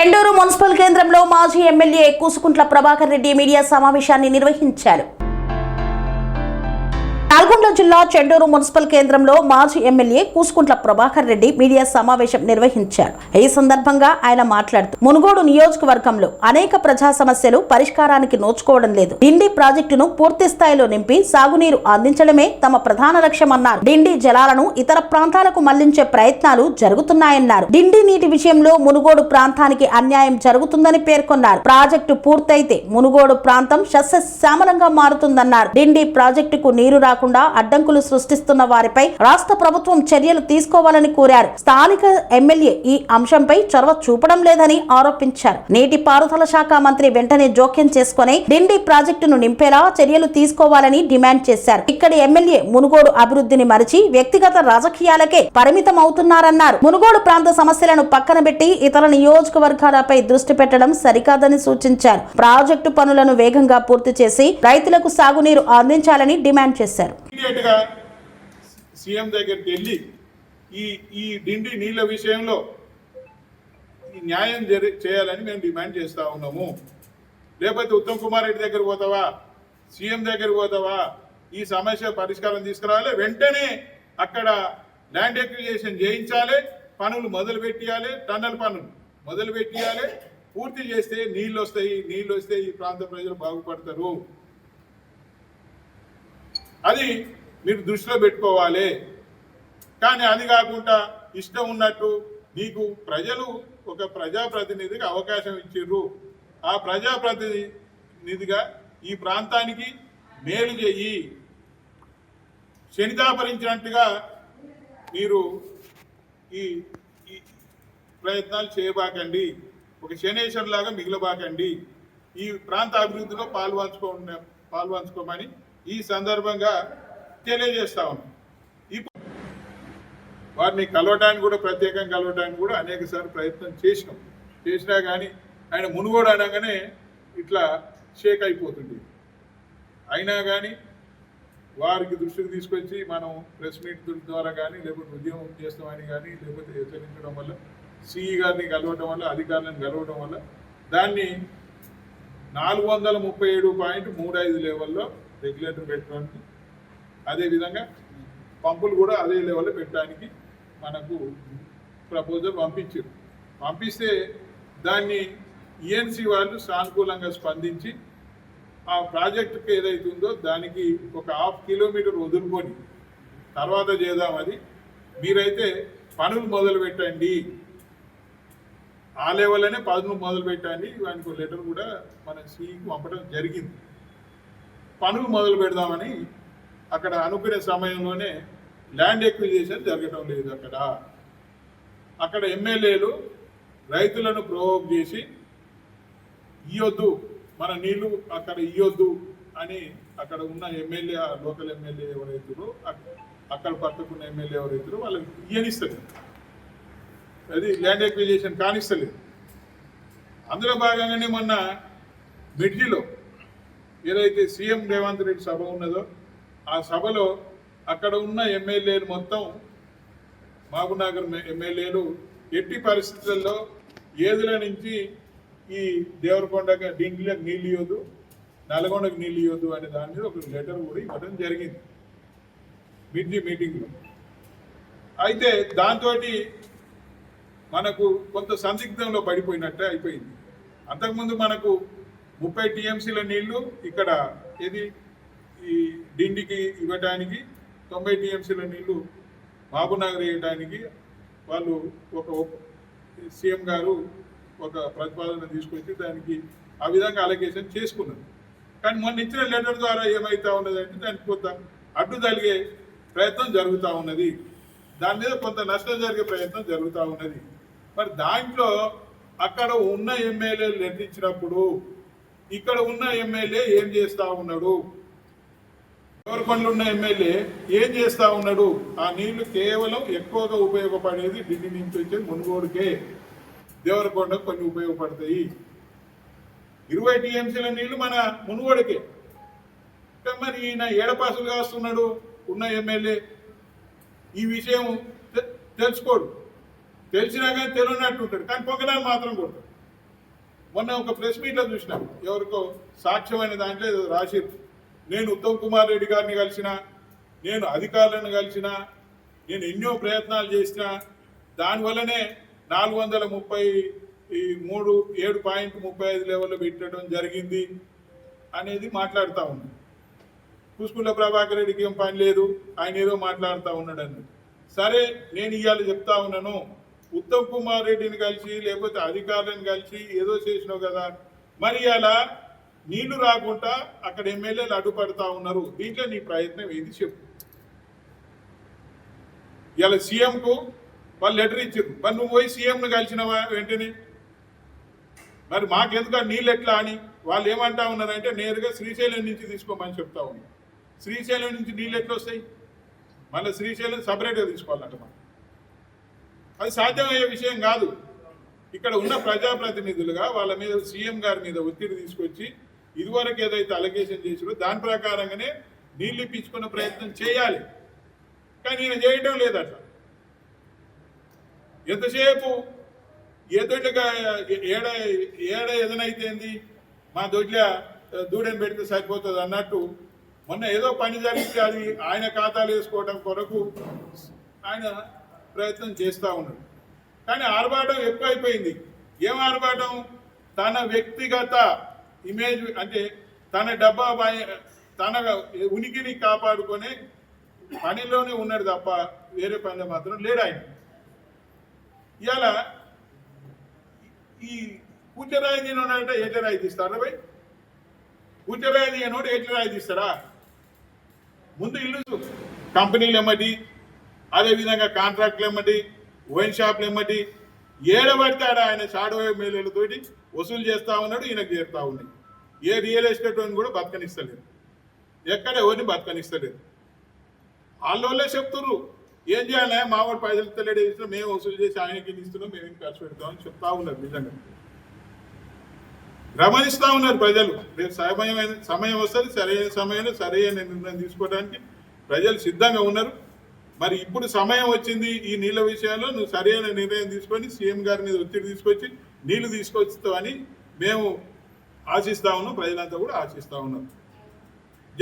Chandur municipal కేంద్రంలో మాజీ MLA Kusukuntla Prabhakar Reddy media సమావేశాన్ని నిర్వహించారు. నల్గొండ జిల్లా చెండూరు మున్సిపల్ కేంద్రంలో మాజీ ఎమ్మెల్యే కూసుకుంట్ల ప్రభాకర్ రెడ్డి మీడియా సమావేశం నిర్వహించారు. ఈ సందర్భంగా ఆయన మాట్లాడుతూ మునుగోడు నియోజకవర్గంలో అనేక ప్రజా సమస్యలు పరిష్కారానికి నోచుకోవడం లేదు. డిండి ప్రాజెక్టును పూర్తి స్థాయిలో నింపి సాగునీరు అందించడమే తమ ప్రధాన లక్ష్యమన్నారు. డిండి జలాలను ఇతర ప్రాంతాలకు మళ్లించే ప్రయత్నాలు జరుగుతున్నాయన్నారు. డిండి నీటి విషయంలో మునుగోడు ప్రాంతానికి అన్యాయం జరుగుతుందని పేర్కొన్నారు. ప్రాజెక్టు పూర్తయితే మునుగోడు ప్రాంతం సస్యశ్యామలంగా మారుతుందన్నారు. డిండి ప్రాజెక్టుకు నీరు రాకుండా అడ్డంకులు సృష్టిస్తున్న వారిపై రాష్ట్ర ప్రభుత్వం చర్యలు తీసుకోవాలని కోరారు. స్థానిక ఎమ్మెల్యే ఈ అంశంపై చొరవ చూపడం లేదని ఆరోపించారు. నీటిపారుదల శాఖ మంత్రి వెంటనే జోక్యం చేసుకుని డిండి ప్రాజెక్టును నింపేలా చర్యలు తీసుకోవాలని డిమాండ్ చేశారు. ఇక్కడి ఎమ్మెల్యే మునుగోడు అభివృద్ధిని మరిచి వ్యక్తిగత రాజకీయాలకే పరిమితం అవుతున్నారన్నారు. మునుగోడు ప్రాంత సమస్యలను పక్కన పెట్టి ఇతర నియోజకవర్గాలపై దృష్టి పెట్టడం సరికాదని సూచించారు. ప్రాజెక్టు పనులను వేగంగా పూర్తి చేసి రైతులకు సాగునీరు అందించాలని డిమాండ్ చేశారు. సీఎం దగ్గరికి వెళ్ళి ఈ డిండి నీళ్ళ విషయంలో న్యాయం చేయాలని మేము డిమాండ్ చేస్తా ఉన్నాము. లేకపోతే ఉత్తమ్ కుమార్ రెడ్డి దగ్గర పోతావా, సీఎం దగ్గర పోతావా, ఈ సమస్య పరిష్కారం తీసుకురావాలి. వెంటనే అక్కడ ల్యాండ్ ఎక్విజిషన్ చేయించాలి, పనులు మొదలు పెట్టియాలి, టన్నల్ పనులు మొదలు పెట్టియాలి. పూర్తి చేస్తే నీళ్ళు వస్తే ఈ ప్రాంత ప్రజలు బాగుపడతారు. అది మీరు దృష్టిలో పెట్టుకోవాలి. కానీ అది కాకుండా ఇష్టం ఉన్నట్టు నీకు ప్రజలు ఒక ప్రజాప్రతినిధికి అవకాశం ఇచ్చిర్రు. ఆ ప్రజాప్రతినిధిగా ఈ ప్రాంతానికి మేలు చేయి, శనిదాపరించినట్టుగా మీరు ఈ ప్రయత్నాలు చేయబాకండి, ఒక శనేశ్వరులాగా మిగిలబాకండి. ఈ ప్రాంత అభివృద్ధిలో పాల్పంచుకోమని ఈ సందర్భంగా తెలియజేస్తా ఉన్నాం. వారిని కలవడానికి కూడా, ప్రత్యేకంగా కలవడానికి కూడా అనేక సార్లు ప్రయత్నం చేసినా కానీ ఆయన మునుగోడు అనగానే ఇట్లా షేక్ అయిపోతుంది. అయినా కానీ వారికి దృష్టికి తీసుకొచ్చి మనం ప్రెస్ మీట్ ద్వారా కానీ, లేకపోతే ఉద్యమం చేస్తామని కానీ, లేకపోతే హెచ్చరించడం వల్ల, సిఈ గారిని కలవడం వల్ల, అధికారులను కలవడం వల్ల దాన్ని 437.35 లెవెల్లో రెగ్యులేటర్ పెట్టడానికి, అదేవిధంగా పంపులు కూడా అదే లెవెల్లో పెట్టడానికి మనకు ప్రపోజల్ పంపిస్తే దాన్ని ఈఎన్సీ వాళ్ళు సానుకూలంగా స్పందించి ఆ ప్రాజెక్టుకి ఏదైతుందో దానికి ఒక 1/2 కిలోమీటర్ వదులుకొని తర్వాత చేద్దాం. అది మీరైతే పనులు మొదలు పెట్టండి, ఆ లెవెల్లోనే పనులు మొదలు పెట్టండి. దానికి లెటర్ కూడా మన సీఈకి పంపడం జరిగింది. పనులు మొదలు పెడదామని అక్కడ అనుకునే సమయంలోనే ల్యాండ్ ఎక్విజిషన్ జరగటం లేదు. అక్కడ ఎమ్మెల్యేలు రైతులను ప్రొవోక్ చేసి ఇయ్యొద్దు, మన నీళ్లు అక్కడ ఇయ్యొద్దు అని అక్కడ ఉన్న ఎమ్మెల్యే, లోకల్ ఎమ్మెల్యే ఎవరైతారో, అక్కడ పక్కకున్న ఎమ్మెల్యే ఎవరైతారో వాళ్ళకి ఇయ్యనిస్తలేదు. అది ల్యాండ్ ఎక్విజిషన్ కానిస్తలేదు. అందులో భాగంగానే మొన్న మిడ్జిలో ఏదైతే సీఎం రేవంత్ రెడ్డి సభ ఉన్నదో ఆ సభలో అక్కడ ఉన్న ఎమ్మెల్యేలు మొత్తం, మహబూబ్నగర్ ఎమ్మెల్యేలు ఎట్టి పరిస్థితుల్లో ఏదుల నుంచి ఈ దేవరకొండగా డిండిలకు నీళ్ళు ఇవ్వద్దు, నల్గొండకు నీళ్ళు ఇవ్వద్దు అనే దాని మీద ఒక లెటర్ కూడా ఇవ్వడం జరిగింది మిడ్జి మీటింగ్లో. అయితే దాంతో మనకు కొంత సందిగ్ధంలో పడిపోయినట్టే అయిపోయింది. అంతకుముందు మనకు 30 టీఎంసీల నీళ్లు ఇక్కడ ఈ డిండికి ఇవ్వడానికి, 90 టీఎంసీల నీళ్లు మహబూబ్నగర్ ఇవ్వడానికి వాళ్ళు సీఎం గారు ఒక ప్రతిపాదన తీసుకొచ్చి దానికి ఆ విధంగా అలొకేషన్ చేసుకున్నారు. కానీ మొన్న ఇచ్చిన లెటర్ ద్వారా ఏమవుతా ఉన్నదంటే దానికి కొంత అడ్డు తగిలే ప్రయత్నం జరుగుతూ ఉన్నది, దాని మీద కొంత నష్టం జరిగే ప్రయత్నం జరుగుతూ ఉన్నది. మరి దాంట్లో అక్కడ ఉన్న ఎమ్మెల్యేలు లెటర్ ఇచ్చినప్పుడు ఇక్కడ ఉన్న ఎమ్మెల్యే ఏం చేస్తూ ఉన్నాడు, దేవరకొండలో ఉన్న ఎమ్మెల్యే ఏం చేస్తూ ఉన్నాడు? ఆ నీళ్లు కేవలం ఎక్కువగా ఉపయోగపడేది ఢిల్లీ నుంచి వచ్చేది మునుగోడుకే, దేవరకొండకు కొన్ని ఉపయోగపడతాయి. 20 టీఎంసీల నీళ్లు మన మునుగోడుకే. మరి ఈయన ఏడపాసులు కాస్తున్నాడు ఉన్న ఎమ్మెల్యే. ఈ విషయం తెలుసుకోడు, తెలిసినా కానీ తెలియనట్టు ఉంటాడు, కానీ పొగడాలు మాత్రం కొడతాడు. మొన్న ఒక ప్రెస్ మీట్లో చూసినాం, ఎవరికో సాక్ష్యమైన దాంట్లో ఏదో రాసిరు, నేను ఉత్తమ్ కుమార్ రెడ్డి గారిని కలిసిన, నేను అధికారులను కలిసిన, నేను ఎన్నో ప్రయత్నాలు చేసిన, దానివల్లనే 437.35 లెవెల్లో పెట్టడం జరిగింది అనేది మాట్లాడుతూ ఉంది. కూసుకుంట్ల ప్రభాకర్ రెడ్డికి ఏం పని లేదు, ఆయన ఏదో మాట్లాడుతూ ఉన్నాడు అన్నది. సరే, నేను ఇవాళ చెప్తా ఉన్నాను, ఉత్తమ్ కుమార్ రెడ్డిని కలిసి లేకపోతే అధికారులను కలిసి ఏదో చేసినావు కదా, మరి అలా నీళ్లు రాకుండా అక్కడ ఎమ్మెల్యేలు అడ్డుపడతా ఉన్నారు, దీంట్లో నీ ప్రయత్నం ఏది చెప్పు. ఇలా సీఎంకు వాళ్ళు లెటర్ ఇచ్చారు, మరి నువ్వు పోయి సీఎంను కలిసినవా వెంటనే? మరి మాకెందుకు నీళ్ళు ఎట్లా అని వాళ్ళు ఏమంటా ఉన్నారంటే నేరుగా శ్రీశైలం నుంచి తీసుకోమని చెప్తా ఉన్నారు. శ్రీశైలం నుంచి నీళ్ళు ఎట్లా వస్తాయి? మళ్ళీ శ్రీశైలం సపరేట్గా తీసుకోవాలంట. మనం అది సాధ్యమయ్యే విషయం కాదు. ఇక్కడ ఉన్న ప్రజాప్రతినిధులుగా వాళ్ళ మీద సీఎం గారి మీద ఒత్తిడి తీసుకొచ్చి ఇదివరకు ఏదైతే అలిగేషన్ చేసారో దాని ప్రకారంగానే నీళ్ళు ఇప్పించుకున్న ప్రయత్నం చేయాలి. కానీ ఈయన చేయటం లేదు అట్లా. ఎంతసేపు ఏ దొడ్లుగా ఏడ ఏదైతేంది, మా దొడ్ల దూడని పెడితే సరిపోతుంది అన్నట్టు మొన్న ఏదో పని జరిగితే అది ఆయన ఖాతాలు వేసుకోవడం కొరకు ఆయన ప్రయత్నం చేస్తూ ఉన్నాడు. కానీ ఆర్భాటం ఎక్కువైపోయింది. ఏం ఆర్భాటం? తన వ్యక్తిగత ఇమేజ్, అంటే తన డబ్బా తన ఉనికిని కాపాడుకొని పనిలోనే ఉన్నాడు తప్ప వేరే పనిలో మాత్రం లేడు ఆయన. ఇవాళ ఈ కూచరాయి తీయనంటే ఏట్ల రాయి తీస్తారా భయ్? కూచరాయి తీయనోడు ఏట్ల రాయి తీస్తారా? ముందు ఇల్లు కంపెనీలు ఎమ్మటి, అదేవిధంగా కాంట్రాక్ట్లు ఎమ్మటి, వైన్ షాప్లు ఎమ్మటి, ఏడబడతాడు ఆయన షాడో ఎమ్మెల్యేలతోటి వసూలు చేస్తూ ఉన్నాడు, ఈయనకు చేరుతూ ఉన్నాయి. ఏ రియల్ ఎస్టేట్ అని కూడా బతకనిస్తలేదు, ఎక్కడ ఎవరిని బతకనిస్తలేదు. వాళ్ళే చెప్తున్నారు ఏం చేయాలి, మావాడు పైసలు ఇస్తలేడు, ఇస్తున్నాం, మేము వసూలు చేసి ఆయనకి ఇస్తున్నాం, మేము ఖర్చు పెడతామని చెప్తా ఉన్నారు. నిజంగా గమనిస్తూ ఉన్నారు ప్రజలు. రేపు సమయం వస్తుంది, సరైన సమయంలో సరైన నిర్ణయం తీసుకోవడానికి ప్రజలు సిద్ధంగా ఉన్నారు. మరి ఇప్పుడు సమయం వచ్చింది, ఈ నీళ్ళ విషయంలో నువ్వు సరైన నిర్ణయం తీసుకొని సీఎం గారి మీద ఒత్తిడి తీసుకొచ్చి నీళ్లు తీసుకొస్తావని మేము ఆశిస్తా ఉన్నాం, ప్రజలంతా కూడా ఆశిస్తూ ఉన్నారు.